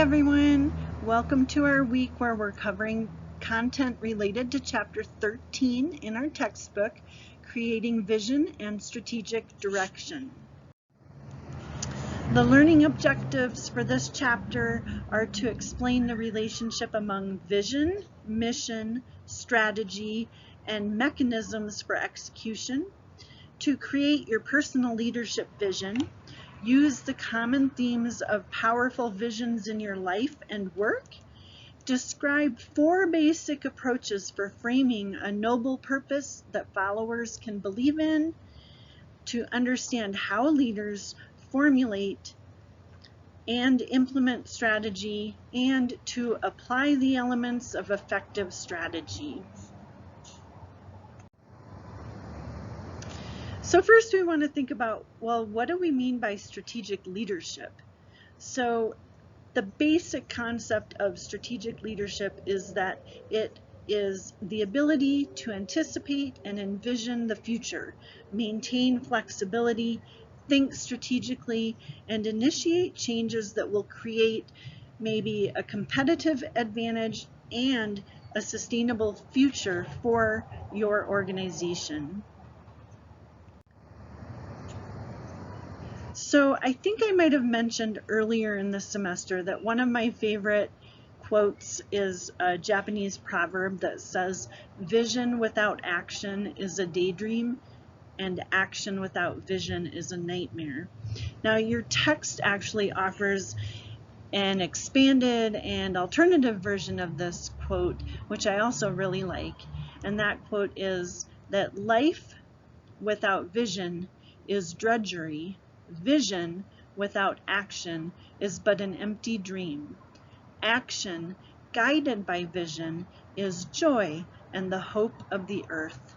everyone, welcome to our week where we're covering content related to Chapter 13 in our textbook, Creating Vision and Strategic Direction. The learning objectives for this chapter are to explain the relationship among vision, mission, strategy, and mechanisms for execution, to create your personal leadership vision, use the common themes of powerful visions in your life and work, describe 4 basic approaches for framing a noble purpose that followers can believe in, to understand how leaders formulate and implement strategy, and to apply the elements of effective strategy. So first we want to think about, well, what do we mean by strategic leadership? So the basic concept of strategic leadership is that it is the ability to anticipate and envision the future, maintain flexibility, think strategically, and initiate changes that will create maybe a competitive advantage and a sustainable future for your organization. So I think I might have mentioned earlier in the semester that one of my favorite quotes is a Japanese proverb that says, "Vision without action is a daydream, and action without vision is a nightmare." Now your text actually offers an expanded and alternative version of this quote, which I also really like. And that quote is that life without vision is drudgery. Vision without action is but an empty dream. Action guided by vision is joy and the hope of the earth.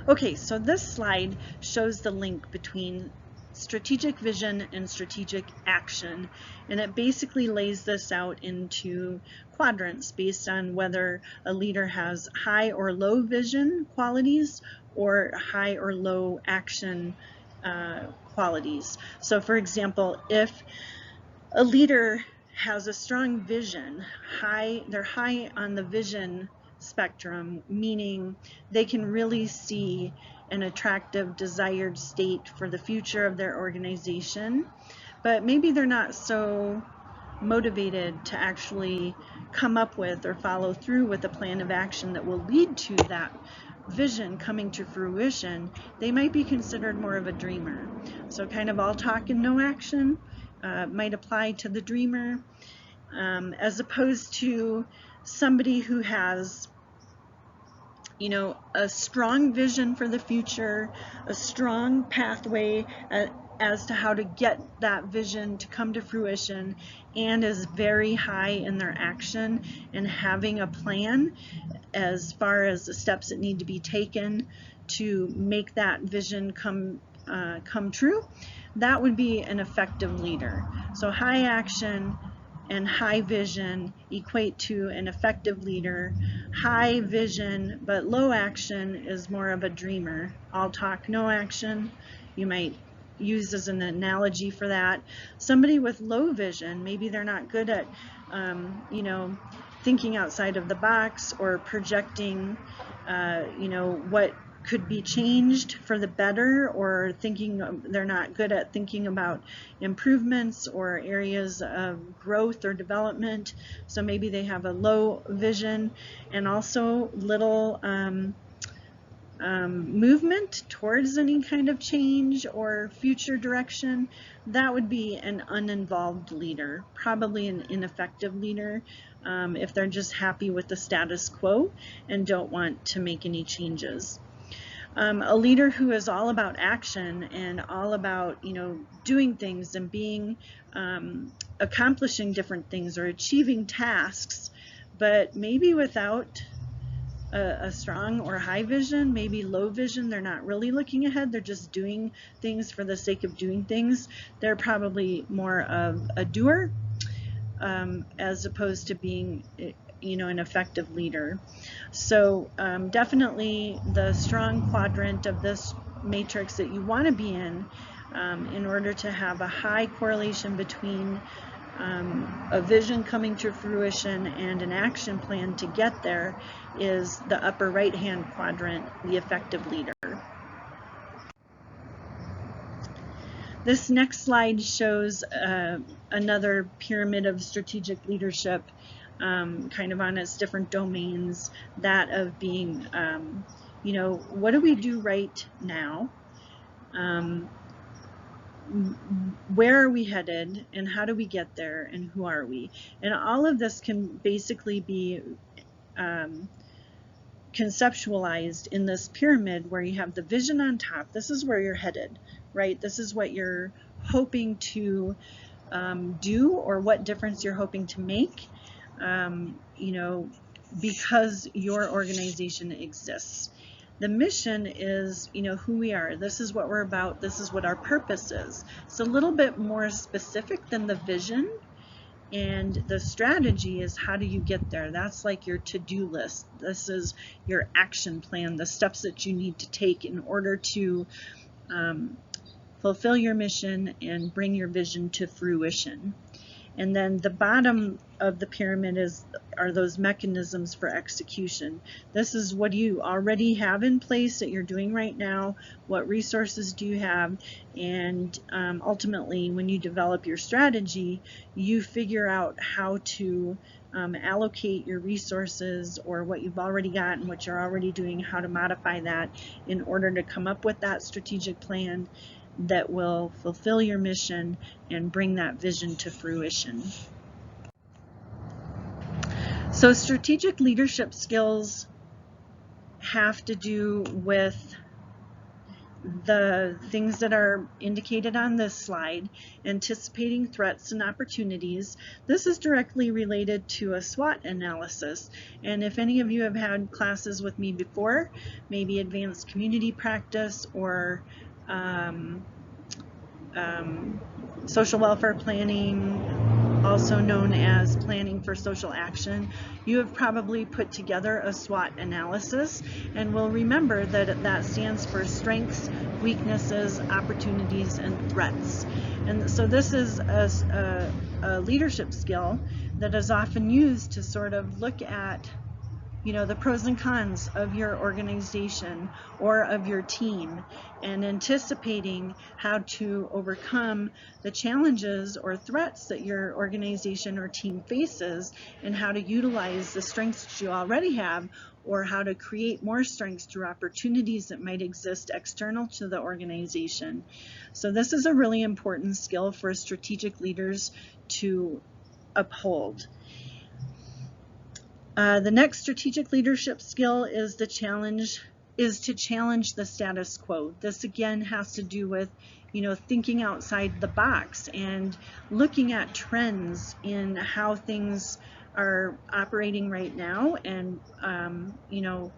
Okay, so this slide shows the link between strategic vision and strategic action, and it basically lays this out into quadrants based on whether a leader has high or low vision qualities or high or low action qualities. So for example, if a leader has a strong vision, they're high on the vision spectrum, meaning they can really see an attractive desired state for the future of their organization, but maybe they're not so motivated to actually come up with or follow through with a plan of action that will lead to that vision coming to fruition. They might be considered more of a dreamer. So kind of all talk and no action might apply to the dreamer, as opposed to somebody who has a strong vision for the future, a strong pathway as to how to get that vision to come to fruition, and is very high in their action and having a plan as far as the steps that need to be taken to make that vision come true. That would be an effective leader. So high action and high vision equate to an effective leader. High vision but low action is more of a dreamer. All talk, no action. You might use as an analogy for that. Somebody with low vision, maybe they're not good at thinking outside of the box or projecting what could be changed for the better, or they're not good at thinking about improvements or areas of growth or development. So maybe they have a low vision and also little movement towards any kind of change or future direction. That would be an uninvolved leader, probably an ineffective leader, if they're just happy with the status quo and don't want to make any changes. A leader who is all about action and all about doing things and being accomplishing different things or achieving tasks, but maybe without a strong or high vision, maybe low vision, they're not really looking ahead, they're just doing things for the sake of doing things. They're probably more of a doer as opposed to being an effective leader. So definitely the strong quadrant of this matrix that you want to be in in order to have a high correlation between a vision coming to fruition and an action plan to get there is the upper right-hand quadrant, the effective leader. This next slide shows another pyramid of strategic leadership, kind of on its different domains, that of being, you know, what do we do right now? Where are we headed, and how do we get there, and who are we? And all of this can basically be conceptualized in this pyramid where you have the vision on top. This is where you're headed, right? This is what you're hoping to do, or what difference you're hoping to make, you know, because your organization exists. The mission is, you know, who we are. This is what we're about. This is what our purpose is. It's a little bit more specific than the vision. And the strategy is, how do you get there? That's like your to-do list. This is your action plan, the steps that you need to take in order to fulfill your mission and bring your vision to fruition. And then the bottom of the pyramid are those mechanisms for execution. This is what you already have in place that you're doing right now. What resources do you have? And ultimately, when you develop your strategy, you figure out how to allocate your resources, or what you've already got and what you're already doing, how to modify that in order to come up with that strategic plan that will fulfill your mission and bring that vision to fruition. So strategic leadership skills have to do with the things that are indicated on this slide: anticipating threats and opportunities. This is directly related to a SWOT analysis. And if any of you have had classes with me before, maybe advanced community practice or social welfare planning, also known as planning for social action, you have probably put together a SWOT analysis, and will remember that that stands for strengths, weaknesses, opportunities, and threats. And so this is a leadership skill that is often used to sort of look at, you know, the pros and cons of your organization or of your team, and anticipating how to overcome the challenges or threats that your organization or team faces, and how to utilize the strengths that you already have, or how to create more strengths through opportunities that might exist external to the organization. So this is a really important skill for strategic leaders to uphold. The next strategic leadership skill is to challenge the status quo. This again has to do with, you know, thinking outside the box and looking at trends in how things are operating right now, and you know,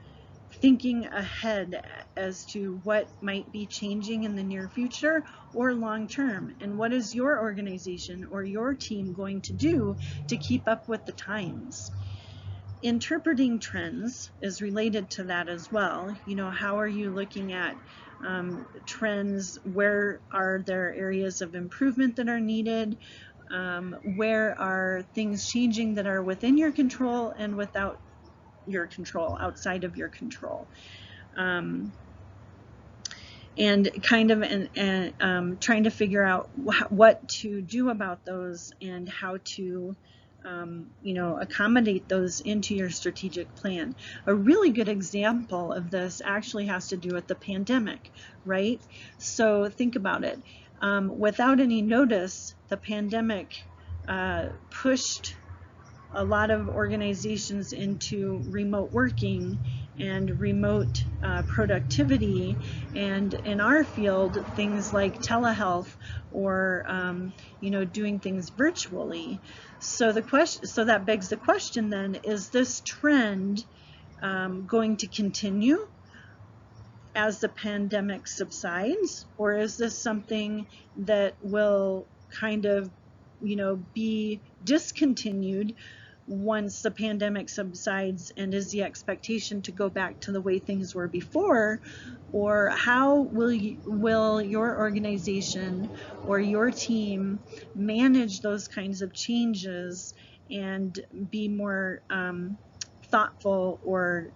thinking ahead as to what might be changing in the near future or long term, and what is your organization or your team going to do to keep up with the times. Interpreting trends is related to that as well. You know, how are you looking at trends? Where are there areas of improvement that are needed? Where are things changing that are within your control and without your control, outside of your control? And kind of trying to figure out what to do about those, and how to you know, accommodate those into your strategic plan. A really good example of this actually has to do with the pandemic, right? So think about it. Without any notice, the pandemic pushed a lot of organizations into remote working and remote productivity, and in our field, things like telehealth, or you know, doing things virtually. So that begs the question then, is this trend going to continue as the pandemic subsides, or is this something that will kind of, you know, be discontinued once the pandemic subsides, and is the expectation to go back to the way things were before, or how will your organization or your team manage those kinds of changes and be more thoughtful or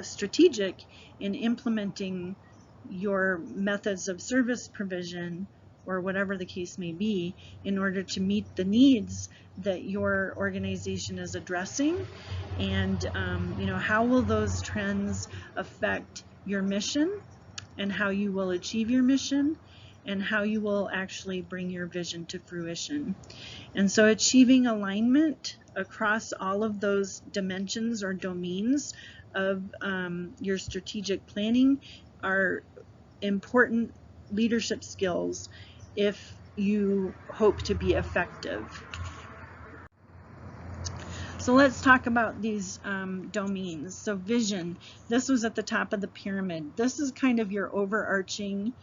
strategic in implementing your methods of service provision, or whatever the case may be, in order to meet the needs that your organization is addressing. And how will those trends affect your mission, and how you will achieve your mission, and how you will actually bring your vision to fruition. And so achieving alignment across all of those dimensions or domains of your strategic planning are important leadership skills if you hope to be effective. So let's talk about these domains. So vision, this was at the top of the pyramid. This is kind of your overarching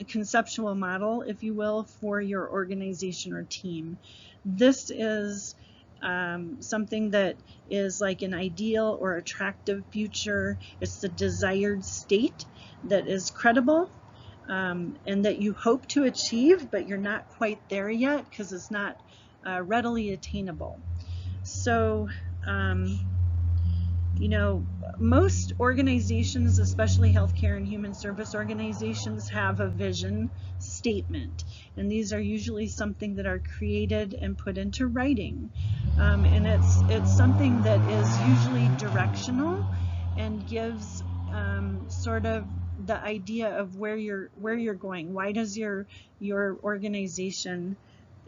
conceptual model, if you will, for your organization or team. This is something that is like an ideal or attractive future. It's the desired state that is credible and that you hope to achieve, but you're not quite there yet because it's not readily attainable. So, most organizations, especially healthcare and human service organizations, have a vision statement, and these are usually something that are created and put into writing, and it's something that is usually directional and gives sort of the idea of where you're going. Why does your organization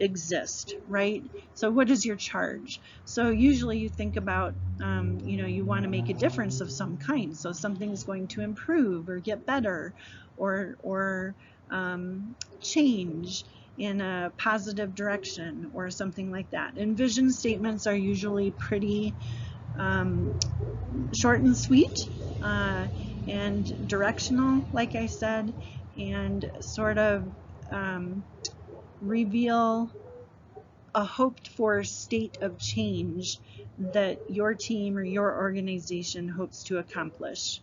exist, right? So what is your charge? So usually you think about, you want to make a difference of some kind. So something's going to improve or get better or change in a positive direction or something like that. And vision statements are usually pretty short and sweet and directional, like I said, and sort of reveal a hoped for state of change that your team or your organization hopes to accomplish.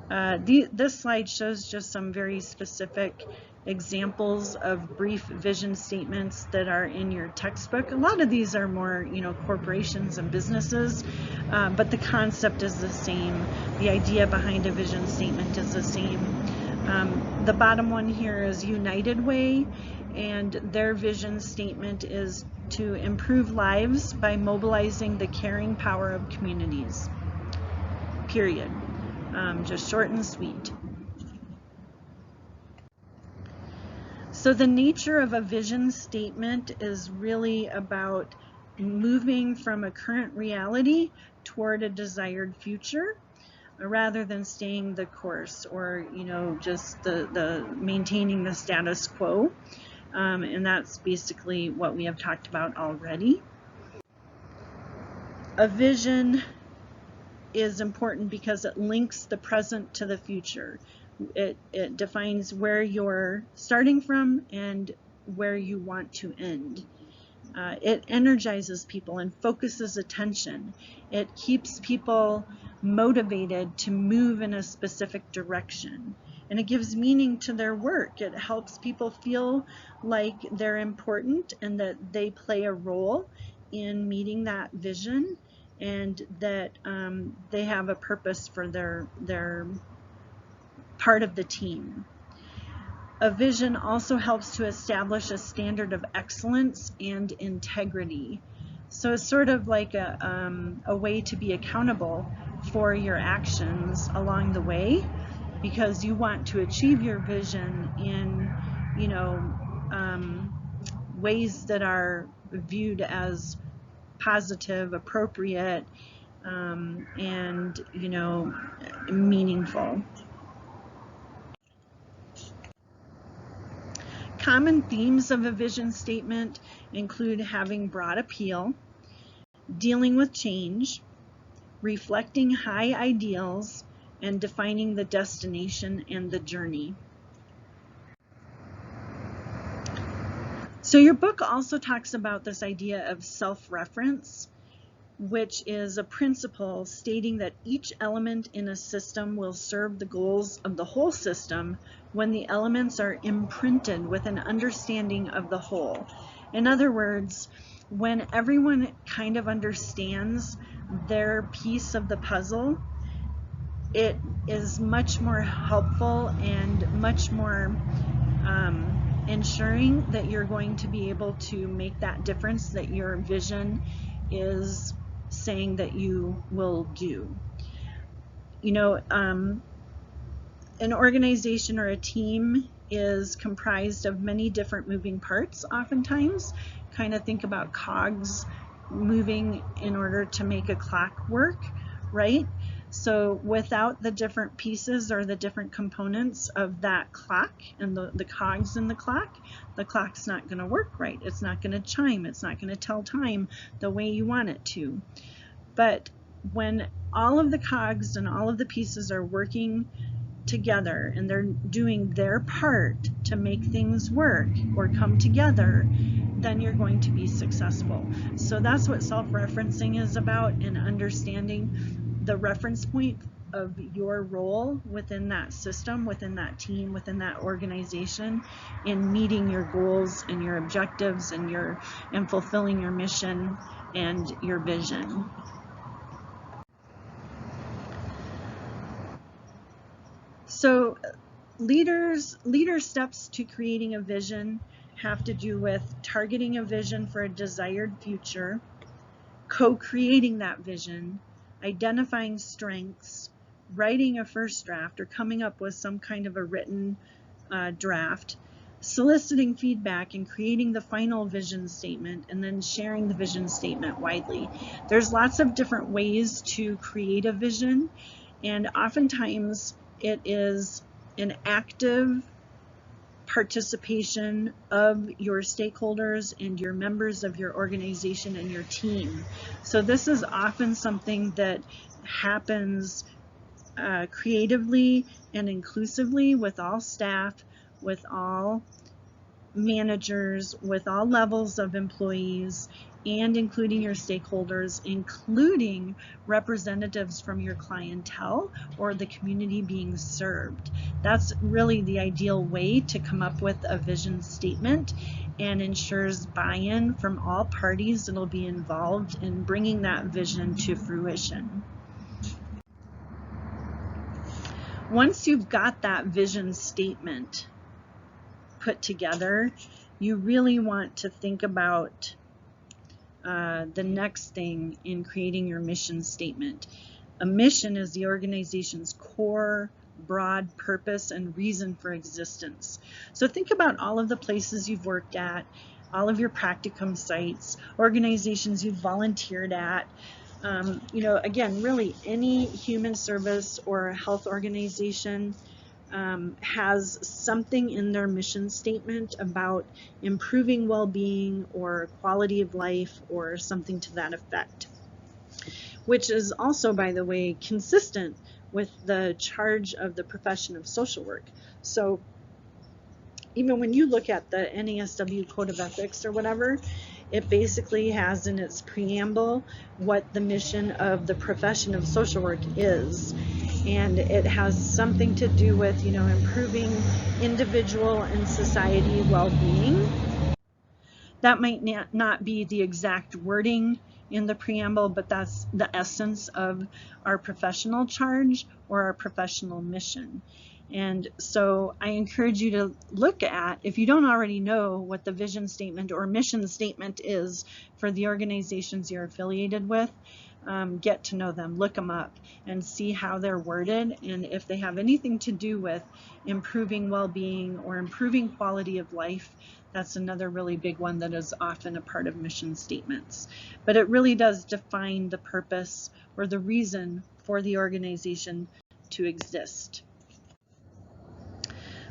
This slide shows just some very specific examples of brief vision statements that are in your textbook. A lot of these are more, corporations and businesses, but the concept is the same. The idea behind a vision statement is the same. The bottom one here is United Way, and their vision statement is to improve lives by mobilizing the caring power of communities. Period. Just short and sweet. So the nature of a vision statement is really about moving from a current reality toward a desired future, rather than staying the course or just the maintaining the status quo, and that's basically what we have talked about already. A vision is important because it links the present to the future. It defines where you're starting from and where you want to end. It energizes people and focuses attention. It keeps people motivated to move in a specific direction, and it gives meaning to their work. It helps people feel like they're important and that they play a role in meeting that vision, and that they have a purpose for their part of the team. A vision also helps to establish a standard of excellence and integrity. So it's sort of like a way to be accountable for your actions along the way, because you want to achieve your vision in, ways that are viewed as positive, appropriate, and, meaningful. Common themes of a vision statement include having broad appeal, dealing with change, reflecting high ideals, and defining the destination and the journey. So your book also talks about this idea of self-reference, which is a principle stating that each element in a system will serve the goals of the whole system when the elements are imprinted with an understanding of the whole. In other words, when everyone kind of understands their piece of the puzzle, it is much more helpful and much more ensuring that you're going to be able to make that difference that your vision is saying that you will do. You know, an organization or a team is comprised of many different moving parts oftentimes. Kind of think about cogs moving in order to make a clock work, right? So without the different pieces or the different components of that clock and the cogs in the clock's not going to work right. It's not going to chime. It's not going to tell time the way you want it to. But when all of the cogs and all of the pieces are working together and they're doing their part to make things work or come together, then you're going to be successful. So that's what self-referencing is about, and understanding the reference point of your role within that system, within that team, within that organization, in meeting your goals and your objectives and fulfilling your mission and your vision. So leader steps to creating a vision have to do with targeting a vision for a desired future, co-creating that vision, identifying strengths, writing a first draft or coming up with some kind of a written draft, soliciting feedback and creating the final vision statement, and then sharing the vision statement widely. There's lots of different ways to create a vision, and oftentimes it is an active participation of your stakeholders and your members of your organization and your team. So this is often something that happens creatively and inclusively with all staff, with all managers, with all levels of employees, and including your stakeholders, including representatives from your clientele or the community being served. That's really the ideal way to come up with a vision statement, and ensures buy-in from all parties that will be involved in bringing that vision to fruition. Once you've got that vision statement put together, you really want to think about the next thing in creating your mission statement. A mission is the organization's core, broad purpose and reason for existence. So think about all of the places you've worked at, all of your practicum sites, organizations you've volunteered at. You know, again, really any human service or health organization has something in their mission statement about improving well-being or quality of life or something to that effect, which is also, by the way, consistent with the charge of the profession of social work. So even when you look at the NASW Code of Ethics or whatever, it basically has in its preamble what the mission of the profession of social work is. And it has something to do with, you know, improving individual and society well-being. That might not be the exact wording in the preamble, but that's the essence of our professional charge or our professional mission. And so I encourage you to look at, if you don't already know what the vision statement or mission statement is for the organizations you're affiliated with, get to know them, look them up, and see how they're worded, and if they have anything to do with improving well-being or improving quality of life. That's another really big one that is often a part of mission statements. But it really does define the purpose or the reason for the organization to exist.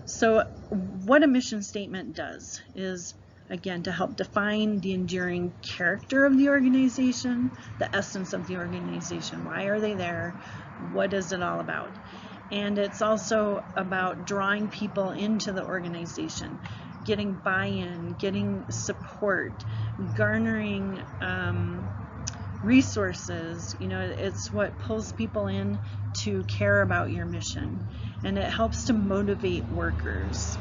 So what a mission statement does is, again, to help define the enduring character of the organization, the essence of the organization. Why are they there? What is it all about? And it's also about drawing people into the organization, getting buy-in, getting support, garnering resources. You know, it's what pulls people in to care about your mission, and it helps to motivate workers.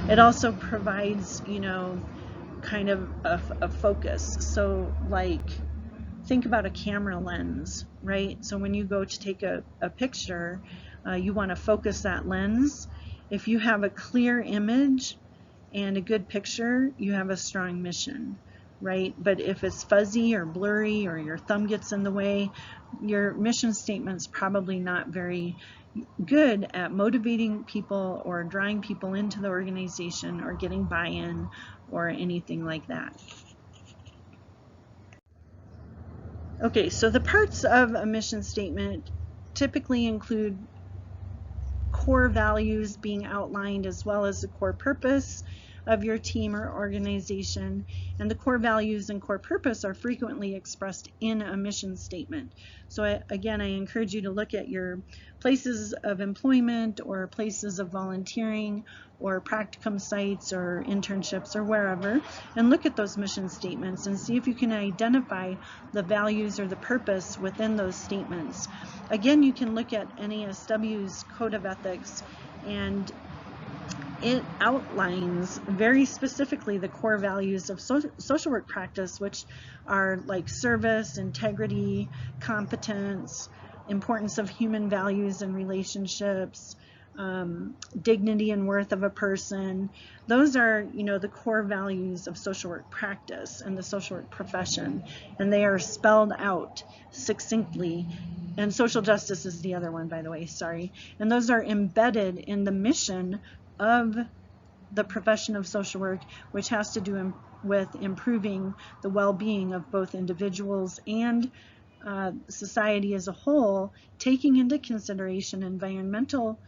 It also provides, you know, kind of a focus. So like, think about a camera lens, right? So when you go to take a picture, you want to focus that lens. If you have a clear image and a good picture, you have a strong mission, right? But if it's fuzzy or blurry or your thumb gets in the way, your mission statement's probably not very good at motivating people or drawing people into the organization or getting buy-in or anything like that. Okay, so the parts of a mission statement typically include core values being outlined, as well as the core purpose of your team or organization. And the core values and core purpose are frequently expressed in a mission statement. So again, I encourage you to look at your places of employment or places of volunteering or practicum sites or internships or wherever, and look at those mission statements and see if you can identify the values or the purpose within those statements. Again, you can look at NASW's Code of Ethics, and it outlines very specifically the core values of social work practice, which are like service, integrity, competence, importance of human values and relationships, dignity and worth of a person. Those are, you know, the core values of social work practice and the social work profession, and they are spelled out succinctly. And social justice is the other one, by the way, sorry. And those are embedded in the mission of the profession of social work, which has to do with improving the well-being of both individuals and society as a whole, taking into consideration environmental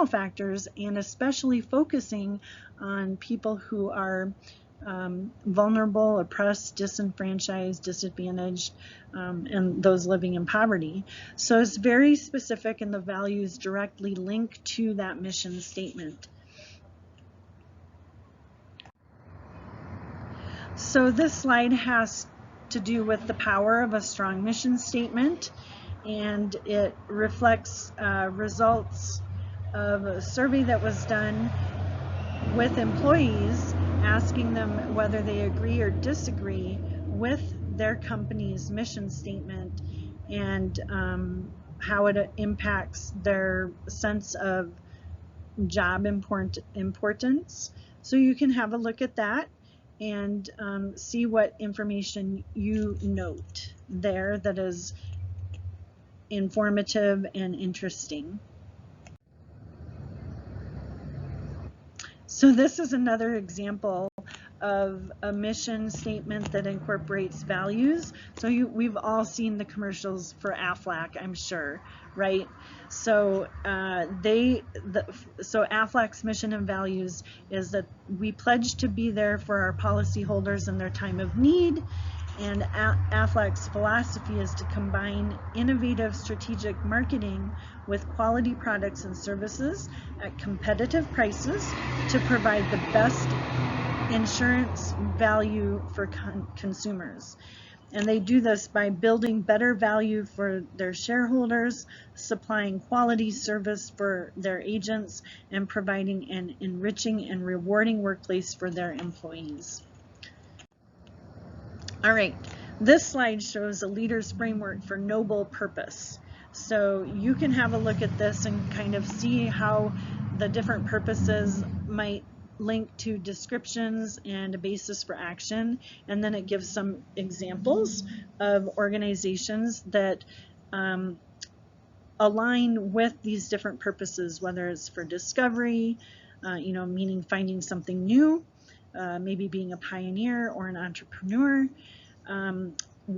factors, and especially focusing on people who are vulnerable, oppressed, disenfranchised, disadvantaged, and those living in poverty. So it's very specific, and the values directly link to that mission statement. So this slide has to do with the power of a strong mission statement, and it reflects results of a survey that was done with employees, asking them whether they agree or disagree with their company's mission statement, and how it impacts their sense of job importance. So you can have a look at that and see what information you note there that is informative and interesting. So this is another example of a mission statement that incorporates values. So we've all seen the commercials for Aflac, I'm sure, right? So so Aflac's mission and values is that we pledge to be there for our policyholders in their time of need. And Aflac's philosophy is to combine innovative strategic marketing with quality products and services at competitive prices to provide the best insurance value for consumers. And they do this by building better value for their shareholders, supplying quality service for their agents, and providing an enriching and rewarding workplace for their employees. All right, this slide shows a leader's framework for noble purpose. So you can have a look at this and kind of see how the different purposes might link to descriptions and a basis for action. And then it gives some examples of organizations that align with these different purposes, whether it's for discovery, you know, meaning finding something new, maybe being a pioneer or an entrepreneur,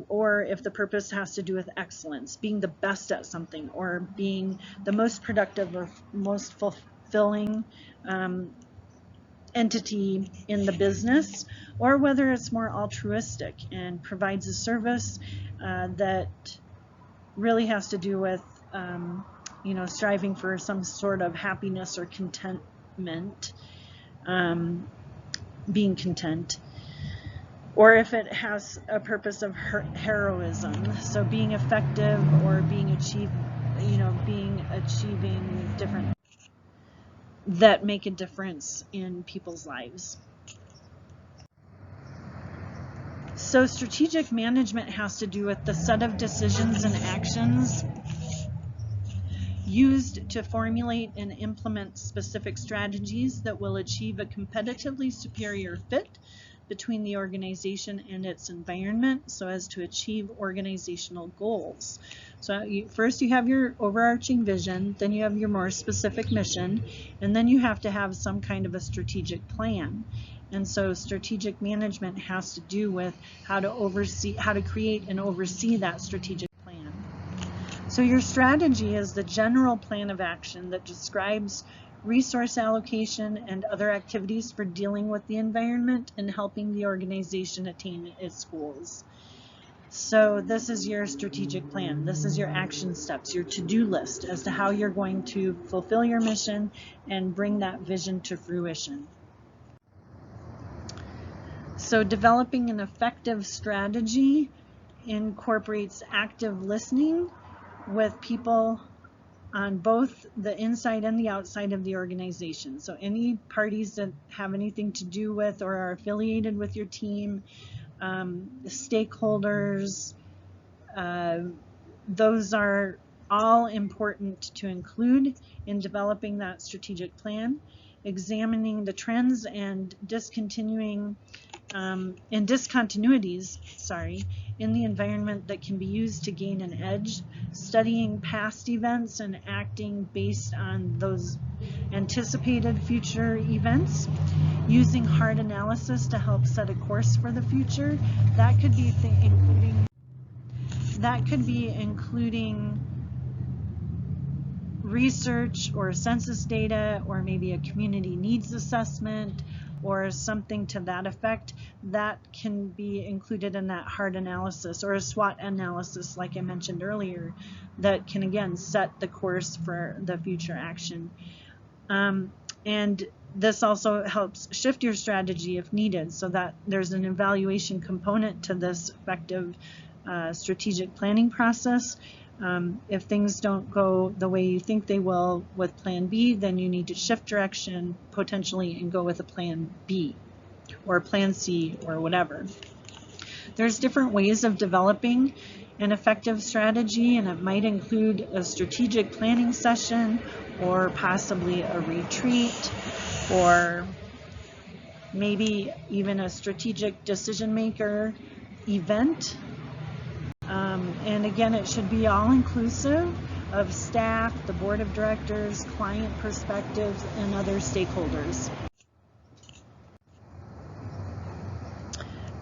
or if the purpose has to do with excellence, being the best at something, or being the most productive or most fulfilling entity in the business, or whether it's more altruistic and provides a service that really has to do with you know, striving for some sort of happiness or contentment, being content, or if it has a purpose of heroism, so being effective or being achieving different that make a difference in people's lives. So strategic management has to do with the set of decisions and actions used to formulate and implement specific strategies that will achieve a competitively superior fit between the organization and its environment so as to achieve organizational goals. So first you have your overarching vision, then you have your more specific mission, and then you have to have some kind of a strategic plan. And so strategic management has to do with how to create and oversee that strategic plan. So your strategy is the general plan of action that describes resource allocation and other activities for dealing with the environment and helping the organization attain its goals. So this is your strategic plan. This is your action steps, your to-do list as to how you're going to fulfill your mission and bring that vision to fruition. So developing an effective strategy incorporates active listening with people on both the inside and the outside of the organization. So any parties that have anything to do with or are affiliated with your team, the stakeholders, those are all important to include in developing that strategic plan, examining the trends and discontinuities in the environment that can be used to gain an edge, studying past events and acting based on those anticipated future events, using hard analysis to help set a course for the future. That could be including research or census data, or maybe a community needs assessment or something to that effect. That can be included in that hard analysis, or a SWOT analysis like I mentioned earlier, that can again set the course for the future action. And this also helps shift your strategy if needed, so that there's an evaluation component to this effective strategic planning process. If things don't go the way you think they will with plan B, then you need to shift direction potentially and go with a plan B or plan C or whatever. There's different ways of developing an effective strategy, and it might include a strategic planning session or possibly a retreat, or maybe even a strategic decision maker event. And again, it should be all inclusive of staff, the board of directors, client perspectives, and other stakeholders.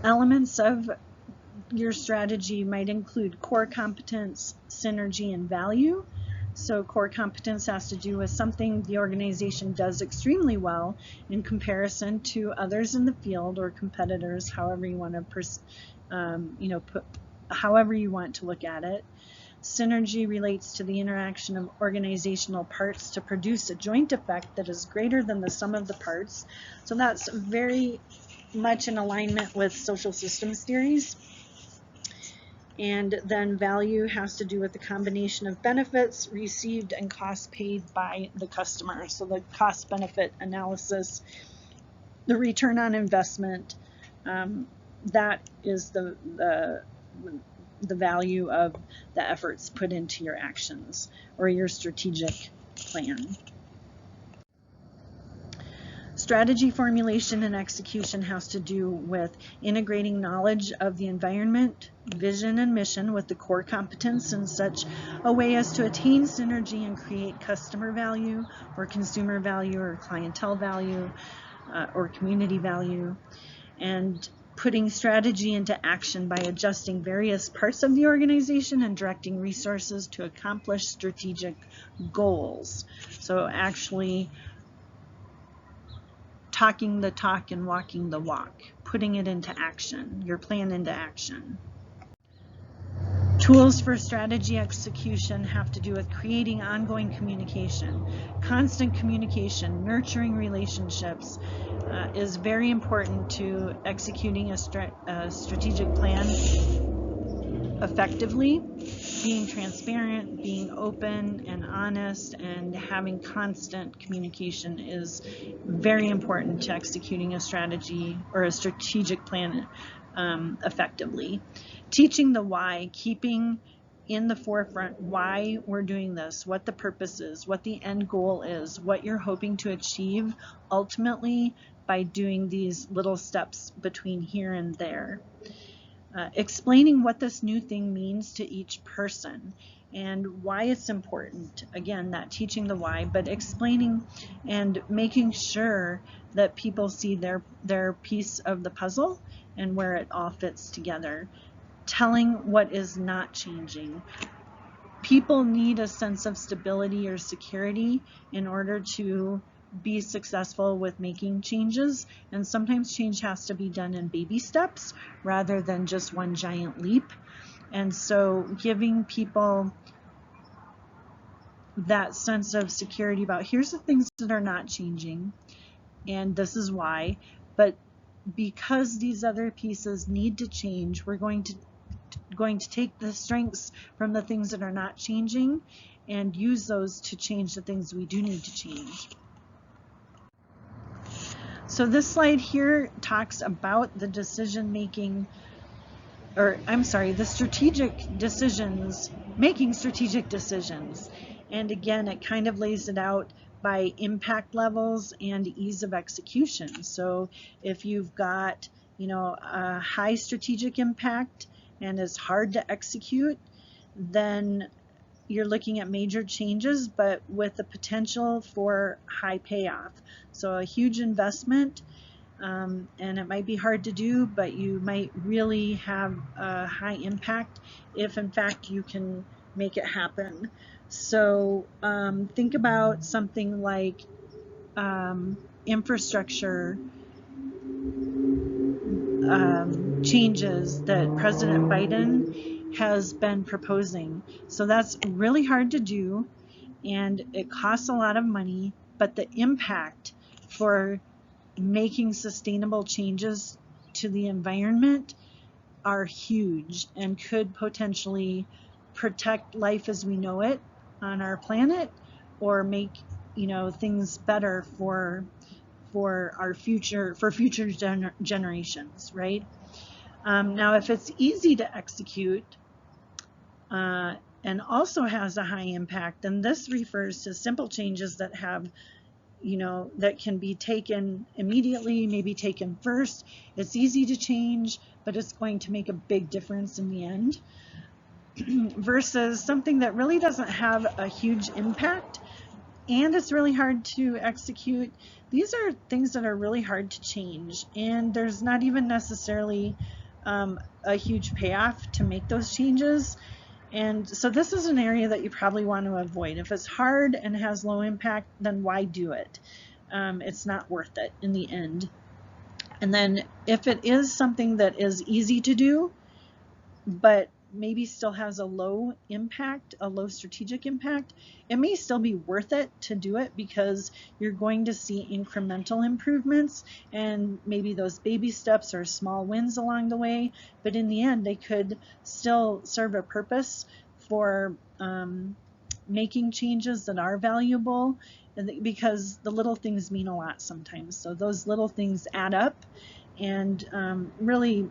Elements of your strategy might include core competence, synergy, and value. So core competence has to do with something the organization does extremely well in comparison to others in the field or competitors, however you want to however you want to look at it. Synergy relates to the interaction of organizational parts to produce a joint effect that is greater than the sum of the parts. So that's very much in alignment with social systems theories. And then value has to do with the combination of benefits received and costs paid by the customer. So the cost benefit analysis, the return on investment, that is the value of the efforts put into your actions or your strategic plan. Strategy formulation and execution has to do with integrating knowledge of the environment, vision, and mission with the core competence in such a way as to attain synergy and create customer value or consumer value or clientele value or community value, and putting strategy into action by adjusting various parts of the organization and directing resources to accomplish strategic goals. So actually talking the talk and walking the walk, putting it into action, your plan into action. Tools for strategy execution have to do with creating ongoing communication. Constant communication, nurturing relationships is very important to executing a strategic plan effectively. Being transparent, being open and honest, and having constant communication is very important to executing a strategy or a strategic plan effectively. Teaching the why, keeping in the forefront why we're doing this, what the purpose is, what the end goal is, what you're hoping to achieve ultimately by doing these little steps between here and there. Explaining what this new thing means to each person and why it's important. Again, not teaching the why, but explaining and making sure that people see their piece of the puzzle and where it all fits together. Telling what is not changing. People need a sense of stability or security in order to be successful with making changes, and sometimes change has to be done in baby steps rather than just one giant leap. And so giving people that sense of security about here's the things that are not changing and this is why, but because these other pieces need to change, we're going to take the strengths from the things that are not changing and use those to change the things we do need to change. So this slide here talks about the decision-making, the strategic decisions, making strategic decisions. And again, it kind of lays it out by impact levels and ease of execution. So if you've got, a high strategic impact and it's hard to execute, then you're looking at major changes, but with the potential for high payoff. So a huge investment, and it might be hard to do, but you might really have a high impact if in fact you can make it happen. So think about something like infrastructure changes that President Biden has been proposing. So that's really hard to do and it costs a lot of money, but the impact for making sustainable changes to the environment are huge and could potentially protect life as we know it on our planet or make things better for our future, generations, right? Now, if it's easy to execute and also has a high impact, then this refers to simple changes that have, that can be taken immediately, maybe taken first. It's easy to change, but it's going to make a big difference in the end. Versus something that really doesn't have a huge impact and it's really hard to execute. These are things that are really hard to change, and there's not even necessarily a huge payoff to make those changes. And so this is an area that you probably want to avoid. If it's hard and has low impact, then why do it? It's not worth it in the end. And then if it is something that is easy to do, but maybe still has a low impact, a low strategic impact, it may still be worth it to do it because you're going to see incremental improvements and maybe those baby steps are small wins along the way, but in the end they could still serve a purpose for making changes that are valuable, because the little things mean a lot sometimes. So those little things add up, and really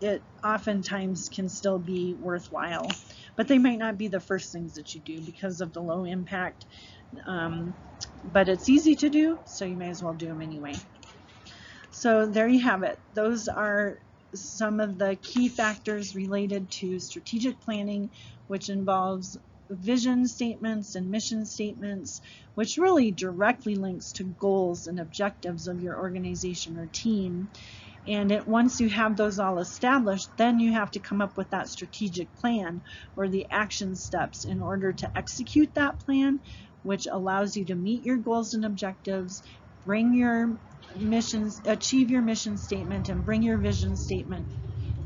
it oftentimes can still be worthwhile, but they might not be the first things that you do because of the low impact, but it's easy to do, so you may as well do them anyway. So there you have it. Those are some of the key factors related to strategic planning, which involves vision statements and mission statements, which really directly links to goals and objectives of your organization or team. And once you have those all established, then you have to come up with that strategic plan or the action steps in order to execute that plan, which allows you to meet your goals and objectives, bring your missions, achieve your mission statement, and bring your vision statement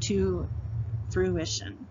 to fruition.